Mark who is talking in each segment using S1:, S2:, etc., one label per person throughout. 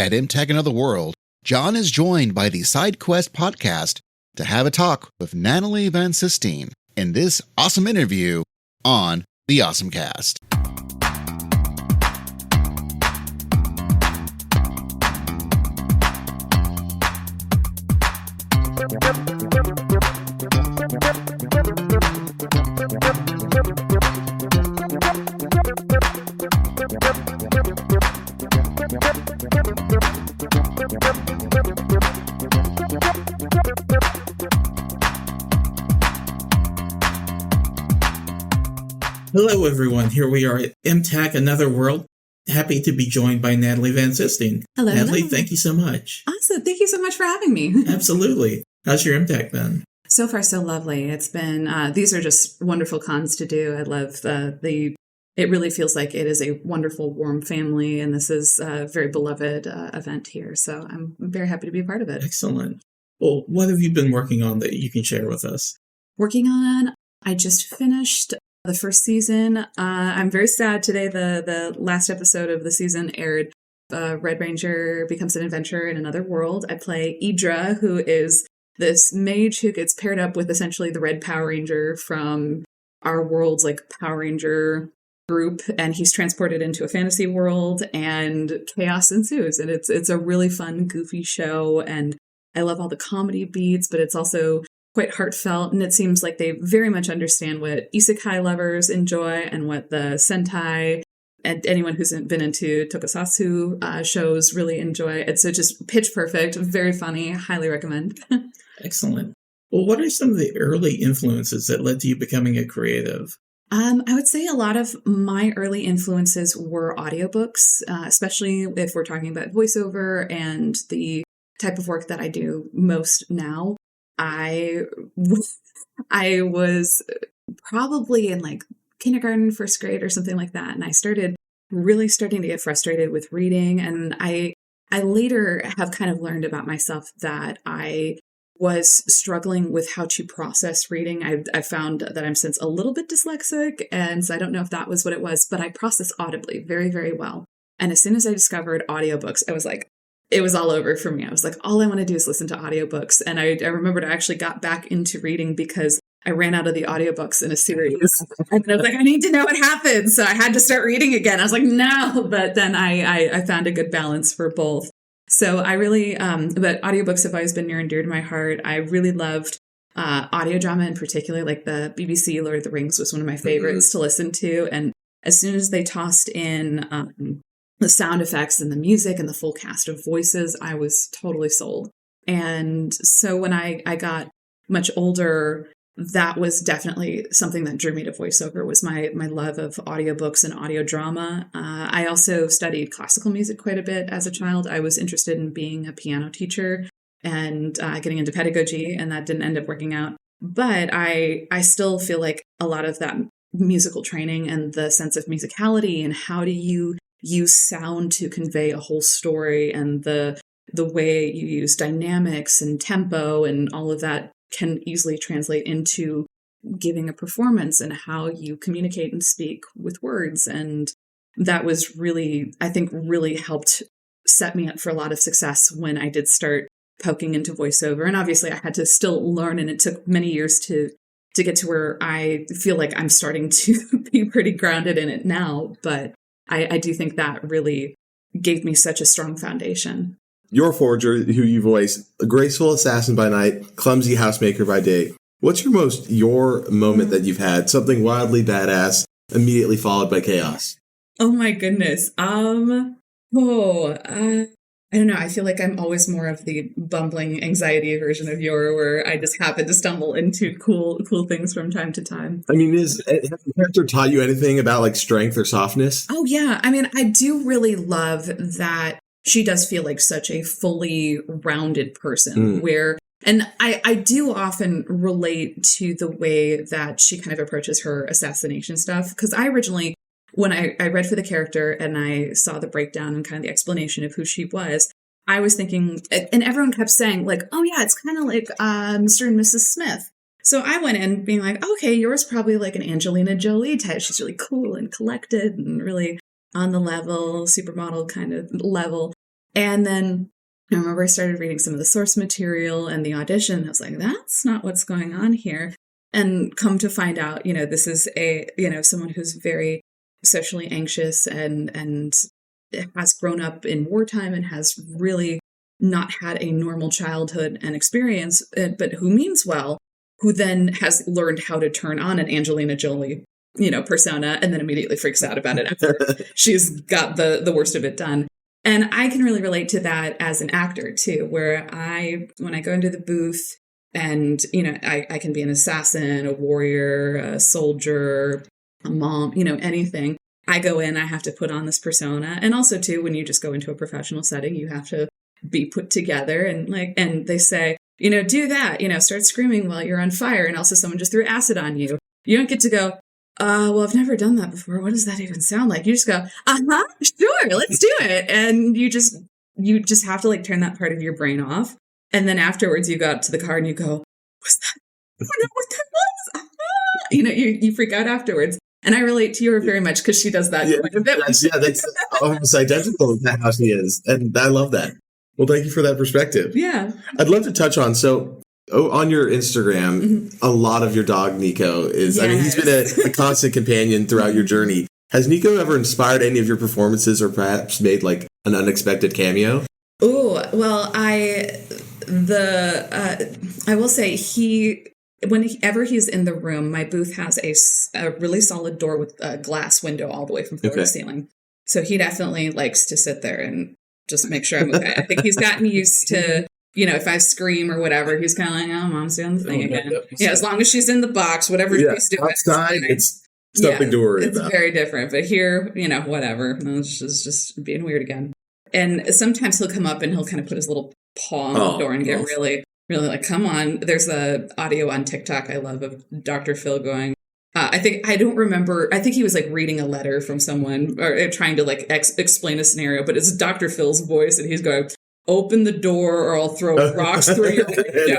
S1: At MTAC Another World, John is joined by the Side Quest podcast to have a talk with Natalie Van Sistine in this awesome interview on the OSMcast.
S2: Hello, everyone. Here we are at MTAC Another World. Happy to be joined by Natalie Van Sistine.
S3: Hello.
S2: Natalie, thank you so much.
S3: Awesome. Thank you so much for having me.
S2: Absolutely. How's your MTAC been?
S3: So far, so lovely. It's been, these are just wonderful cons to do. I love it really feels like it is a wonderful, warm family, and this is a very beloved event here. So I'm very happy to be a part of it.
S2: Excellent. Well, what have you been working on that you can share with us?
S3: Working on, I just finished the first season. I'm very sad today. The last episode of the season aired. Red Ranger becomes an adventurer in another world. I play Yihdra, who is this mage who gets paired up with essentially the Red Power Ranger from our world's like Power Ranger group, and he's transported into a fantasy world, and chaos ensues. And it's a really fun, goofy show, and I love all the comedy beats, but it's also quite heartfelt, and it seems like they very much understand what isekai lovers enjoy and what the Sentai and anyone who's been into tokusatsu shows really enjoy. It's just pitch perfect, very funny, highly recommend.
S2: Excellent. Well, what are some of the early influences that led to you becoming a creative?
S3: I would say a lot of my early influences were audiobooks, especially if we're talking about voiceover and the type of work that I do most now. I was probably in like kindergarten, first grade or something like that. And I started to get frustrated with reading. And I later have kind of learned about myself that I was struggling with how to process reading. I found that I'm since a little bit dyslexic. And so I don't know if that was what it was, but I process audibly very, very well. And as soon as I discovered audiobooks, I was like, it was all over for me. I was like, all I want to do is listen to audiobooks. And I remembered I actually got back into reading because I ran out of the audiobooks in a series. And I was like, I need to know what happened. So I had to start reading again. I was like, no. But then I found a good balance for both. So I really, but audiobooks have always been near and dear to my heart. I really loved audio drama in particular, like the BBC Lord of the Rings was one of my favorites to listen to. And as soon as they tossed in the sound effects and the music and the full cast of voices, I was totally sold. And so when I got much older, that was definitely something that drew me to voiceover, was my love of audiobooks and audio drama. I also studied classical music quite a bit as a child. I was interested in being a piano teacher and getting into pedagogy, and that didn't end up working out. But I still feel like a lot of that musical training and the sense of musicality and how do you use sound to convey a whole story, and the way you use dynamics and tempo and all of that can easily translate into giving a performance and how you communicate and speak with words. And that was really, I think, really helped set me up for a lot of success when I did start poking into voiceover. And obviously I had to still learn, and it took many years to get to where I feel like I'm starting to be pretty grounded in it now. But I do think that really gave me such a strong foundation.
S4: You're a forger who you voice, a graceful assassin by night, clumsy housemaker by day. What's your moment that you've had? Something wildly badass, immediately followed by chaos.
S3: Oh my goodness. I don't know. I feel like I'm always more of the bumbling anxiety version of Yor, where I just happen to stumble into cool things from time to time.
S4: I mean, has the character taught you anything about like strength or softness?
S3: Oh yeah. I mean, I do really love that she does feel like such a fully rounded person and I do often relate to the way that she kind of approaches her assassination stuff. Because I originally, when I read for the character and I saw the breakdown and kind of the explanation of who she was, I was thinking, and everyone kept saying like, oh yeah, it's kind of like Mr. and Mrs. Smith. So I went in being like, okay, yours probably like an Angelina Jolie type. She's really cool and collected and really on the level, supermodel kind of level. And then I remember I started reading some of the source material and the audition. I was like, that's not what's going on here. And come to find out, this is someone who's very socially anxious and has grown up in wartime and has really not had a normal childhood and experience, but who means well, who then has learned how to turn on an Angelina Jolie, persona, and then immediately freaks out about it after she's got the worst of it done. And I can really relate to that as an actor too, where when I go into the booth and, I can be an assassin, a warrior, a soldier, a mom, anything. I go in, I have to put on this persona. And also too, when you just go into a professional setting, you have to be put together and they say, do that, start screaming while you're on fire. And also someone just threw acid on you. You don't get to go, well, I've never done that before. What does that even sound like? You just go, sure, let's do it. And you just have to turn that part of your brain off. And then afterwards you go out to the car and you go, what's that? I don't know what that was. You freak out afterwards. And I relate to her very much because she does that quite a bit.
S4: That's almost identical to how she is. And I love that. Well, thank you for that perspective.
S3: Yeah.
S4: I'd love to touch on, on your Instagram, a lot of your dog, Nico, is, he's been a constant companion throughout your journey. Has Nico ever inspired any of your performances or perhaps made an unexpected cameo?
S3: Oh, well, I will say whenever he's in the room, my booth has a really solid door with a glass window all the way from floor to ceiling. So he definitely likes to sit there and just make sure I'm okay. I think he's gotten used to, if I scream or whatever, he's kind of like, oh, mom's doing the thing again. Yeah, as long as she's in the box, whatever she's doing.
S4: Outside, it's something to worry about.
S3: It's very different. But here, whatever. It's just being weird again. And sometimes he'll come up and he'll kind of put his little paw on the door and get really, really come on. There's a audio on TikTok I love of Dr. Phil going, I think he was reading a letter from someone or trying to explain a scenario, but it's Dr. Phil's voice and he's going, open the door or I'll throw rocks through your window.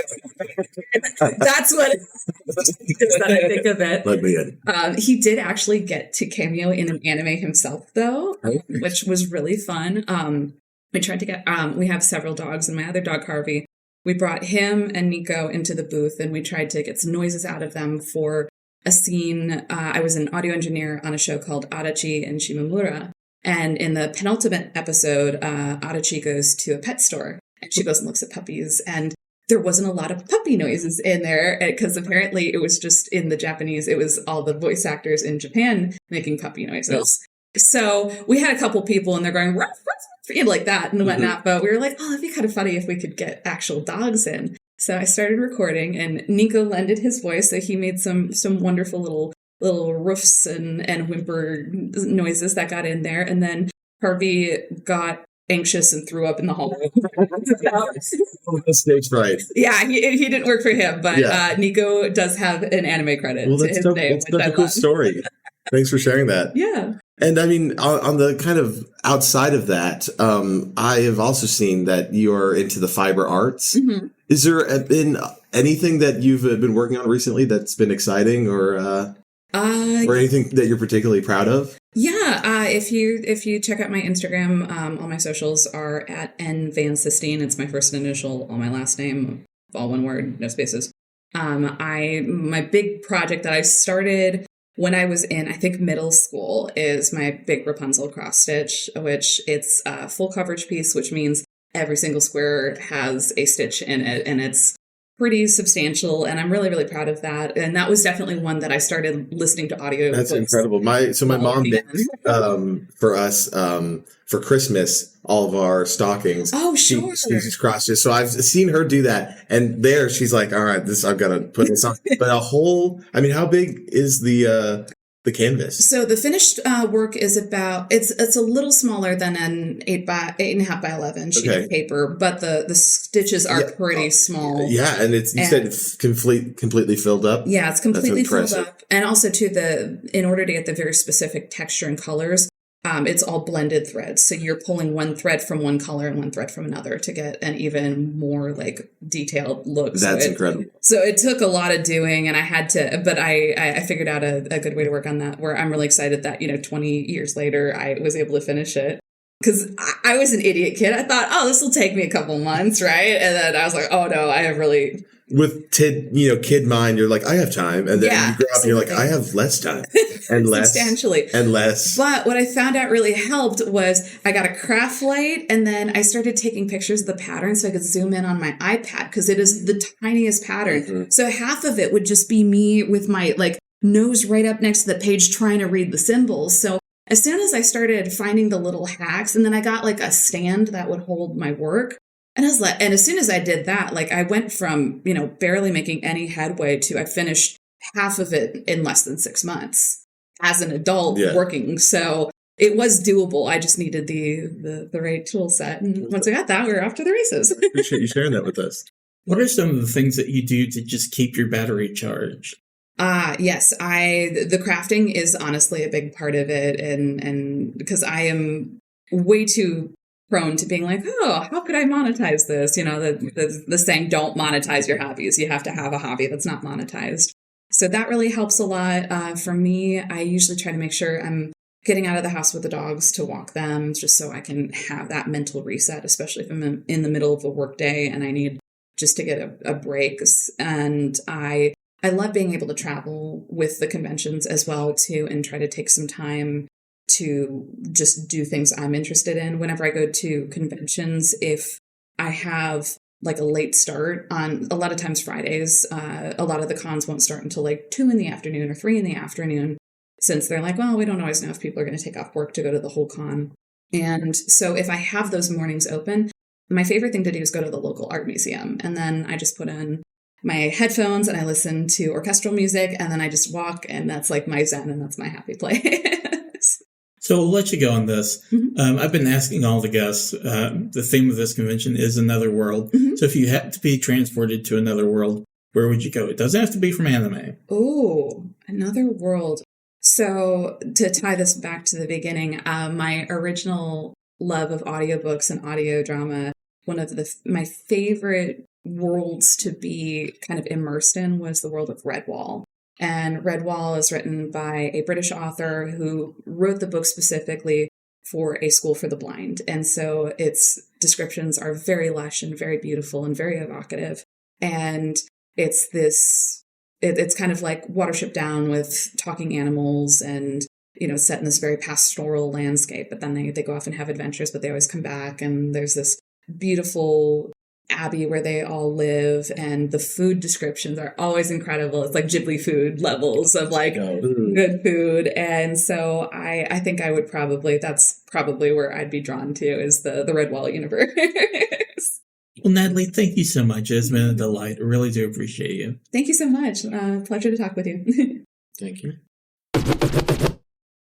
S3: That's what I think of it.
S4: Let me in.
S3: He did actually get to cameo in an anime himself though, which was really fun. We tried to get, we have several dogs and my other dog, Harvey, we brought him and Nico into the booth and we tried to get some noises out of them for a scene. I was an audio engineer on a show called Adachi and Shimamura. And in the penultimate episode, Adachi goes to a pet store and she goes and looks at puppies. And there wasn't a lot of puppy noises in there because apparently it was just in the Japanese. It was all the voice actors in Japan making puppy noises. So we had a couple people and they're going, ruff, ruff, ruff, like that and whatnot. But we were like, oh, that'd be kind of funny if we could get actual dogs in. So I started recording and Nico lended his voice. So he made some wonderful little roofs and whimper noises that got in there. And then Harvey got anxious and threw up in the hallway.
S4: Stage fright.
S3: Yeah, he didn't work for him, but Nico does have an anime credit to his name.
S4: That's a cool story. Thanks for sharing that.
S3: Yeah.
S4: And I mean, on the kind of outside of that, I have also seen that you are into the fiber arts. Mm-hmm. Is there been anything that you've been working on recently that's been exciting or anything that you're particularly proud of?
S3: Yeah. If you check out my Instagram, all my socials are at N Van Sistine. It's my first initial, all my last name, all one word, no spaces. My big project that I started when I was in, I think, middle school is my big Rapunzel cross stitch, which it's a full coverage piece, which means every single square has a stitch in it, and it's pretty substantial, and I'm really, really proud of that. And that was definitely one that I started listening to audio.
S4: That's incredible. My mom made for us for Christmas all of our stockings.
S3: Oh, sure.
S4: She's cross stitch. So I've seen her do that, and there she's like, "All right, I've got to put this on." But how big is the canvas?
S3: So the finished work is it's a little smaller than an 8.5 by 11 sheet of paper, but the stitches are pretty small.
S4: Yeah, and you said it's completely filled up.
S3: Yeah, it's completely filled up, and also in order to get the very specific texture and colors, it's all blended threads. So you're pulling one thread from one color and one thread from another to get an even more detailed look.
S4: That's incredible.
S3: So it took a lot of doing, and I had to, but I figured out a good way to work on that, where I'm really excited that, 20 years later, I was able to finish it. because I was an idiot kid. I thought, oh, this will take me a couple months, right? And then I was like, oh no, I have really...
S4: With kid mind, you're like, I have time. And then you grow up and you're like, I have less time. And less.
S3: Substantially.
S4: And less.
S3: But what I found out really helped was I got a craft light, and then I started taking pictures of the pattern so I could zoom in on my iPad, because it is the tiniest pattern. Mm-hmm. So half of it would just be me with my nose right up next to the page trying to read the symbols. So as soon as I started finding the little hacks, and then I got a stand that would hold my work. And as soon as I did that, I went from, barely making any headway to I finished half of it in less than 6 months as an adult working. So it was doable. I just needed the right tool set. And once I got that, we were off to the races.
S4: Appreciate you sharing that with us.
S2: What are some of the things that you do to just keep your battery charged?
S3: Yes, the crafting is honestly a big part of it. And because I am way too prone to being like, oh, how could I monetize this? The saying, don't monetize your hobbies. You have to have a hobby that's not monetized. So that really helps a lot. For me, I usually try to make sure I'm getting out of the house with the dogs to walk them, just so I can have that mental reset, especially if I'm in the middle of a work day and I need just to get a break. And I love being able to travel with the conventions as well, too, and try to take some time to just do things I'm interested in. Whenever I go to conventions, if I have a late start on, a lot of times Fridays, a lot of the cons won't start until 2 in the afternoon or 3 in the afternoon, since they're like, well, we don't always know if people are going to take off work to go to the whole con. And so if I have those mornings open, my favorite thing to do is go to the local art museum. And then I just put on my headphones and I listen to orchestral music, and then I just walk, and that's my zen, and that's my happy place.
S2: So we'll let you go on this.
S3: Mm-hmm.
S2: I've been asking all the guests, the theme of this convention is another world. Mm-hmm. So if you had to be transported to another world, where would you go? It doesn't have to be from anime.
S3: Oh, another world. So to tie this back to the beginning, my original love of audiobooks and audio drama, one of my favorite worlds to be kind of immersed in was the world of Redwall. And Redwall is written by a British author who wrote the book specifically for a school for the blind. And so its descriptions are very lush and very beautiful and very evocative. And it's it's kind of like Watership Down with talking animals and, set in this very pastoral landscape. But then they go off and have adventures, but they always come back. And there's this beautiful abbey where they all live, and the food descriptions are always incredible. It's like Ghibli food levels of good food. And so I think I would that's probably where I'd be drawn to, is the Redwall universe.
S2: Well, Natalie, thank you so much. It's been a delight. I really do appreciate you.
S3: Thank you so much. Pleasure to talk with you.
S2: Thank you.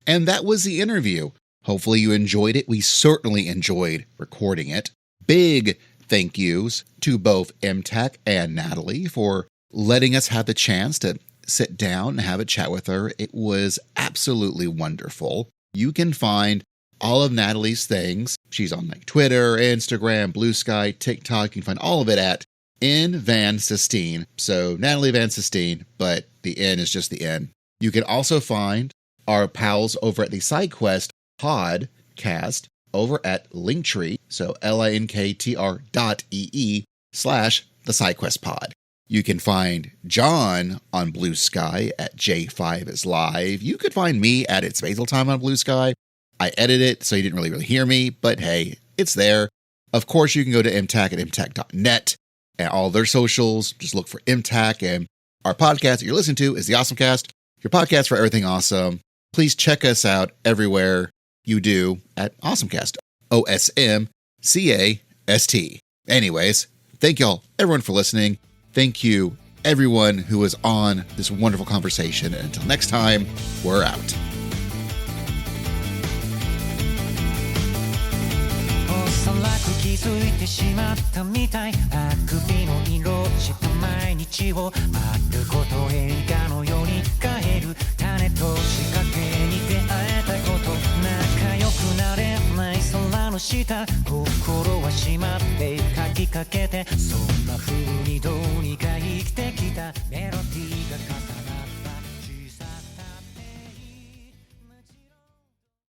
S1: And that was the interview. Hopefully you enjoyed it. We certainly enjoyed recording it. Big thank yous to both MTAC and Natalie for letting us have the chance to sit down and have a chat with her. It was absolutely wonderful. You can find all of Natalie's things. She's on Twitter, Instagram, Blue Sky, TikTok. You can find all of it at N Van Sistine. So Natalie Van Sistine, but the N is just the N. You can also find our pals over at the SideQuest podcast over at Linktree, so linktr.ee/the SideQuest pod. You can find John on Blue Sky at J5 is Live. You could find me at It's Basil Time on Blue Sky. I edit it, so you didn't really hear me, but hey, it's there. Of course, you can go to MTAC at mtac.net and all their socials. Just look for MTAC, and our podcast that you're listening to is the Awesomecast, your podcast for everything awesome. Please check us out everywhere you do at Awesomecast, OSMCAST. Anyways, thank y'all, everyone, for listening. Thank you, everyone who was on this wonderful conversation. And until next time, we're out.
S5: おそらく気づいてしまったみたいあくびの色した毎日をまること映画のように変える種と仕掛けに出会えたこと仲良くなれない空の下心は閉まって書きかけてそんな風にどうにか生きてきたメロディーが重なる